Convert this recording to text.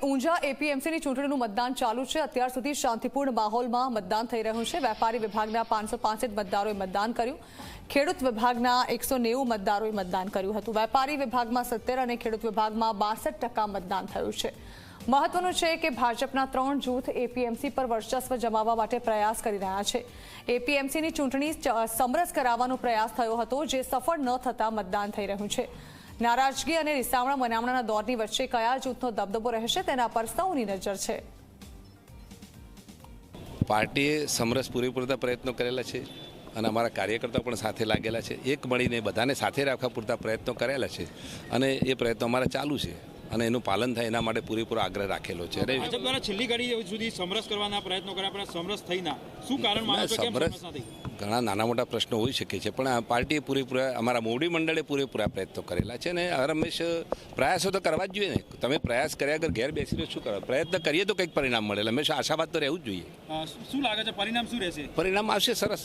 ઊંઝા એપીએમસીની ચૂંટણીનું મતદાન ચાલુ છે। અત્યાર સુધી શાંતિપૂર્ણ માહોલમાં મતદાન થઈ રહ્યું છે। વેપારી વિભાગના 565 મતદારોએ મતદાન કર્યું। ખેડૂત વિભાગના 190 મતદારોએ મતદાન કર્યું હતું। વેપારી વિભાગમાં 17 અને ખેડૂત વિભાગમાં 62% મતદાન થયું છે। મહત્વનું છે કે ભાજપના 3 જૂથ એપીએમસી પર વર્ચસ્વ જમાવવા માટે પ્રયાસ કરી રહ્યા છે। એપીએમસીની ચૂંટણી સમરસ કરાવવાનો પ્રયાસ થયો હતો, જે સફળ ન થતા મતદાન થઈ રહ્યું છે। નારાજગી અને રિસામણા મનામણાના દોરની વચ્ચે કયા જૂથનો દબદબો રહેશે તેના પર સૌની નજર છે। પાર્ટીએ સમરસ પૂરેપૂરા પ્રયત્નો કરેલા છે અને અમારા કાર્યકર્તાઓ પણ સાથે લાગેલા છે। એક મળીને બધાને સાથે રાખવા પૂરતા પ્રયત્નો કરેલા છે અને એ પ્રયત્નો અમારા ચાલુ છે અને એનું પાલન થાય એના માટે પૂરેપૂરો આગ્રહ રાખેલો છે। ભાજપ દ્વારા છેલ્લી ઘડી સુધી સમરસ કરવાના પ્રયત્નો કર્યા પણ સમરસ થઈ ના, શું કારણ માનો છો કે સમરસ ના થઈ? ઘણા નાના મોટા પ્રશ્નો હોઈ શકે છે, પણ આ પાર્ટીએ પૂરેપૂરા, અમારા મોવડી મંડળે પૂરેપૂરા પ્રયત્નો કરેલા છે અને હંમેશ પ્રયાસો તો કરવા જ જોઈએ ને। તમે પ્રયાસ કર્યા વગર ઘેર બેસીને શું કરવા? પ્રયત્ન કરીએ તો કંઈક પરિણામ મળે, હંમેશા આશાવાદ તો રહેવું જ જોઈએ। શું લાગે છે પરિણામ શું રહેશે? પરિણામ આવશે સરસ।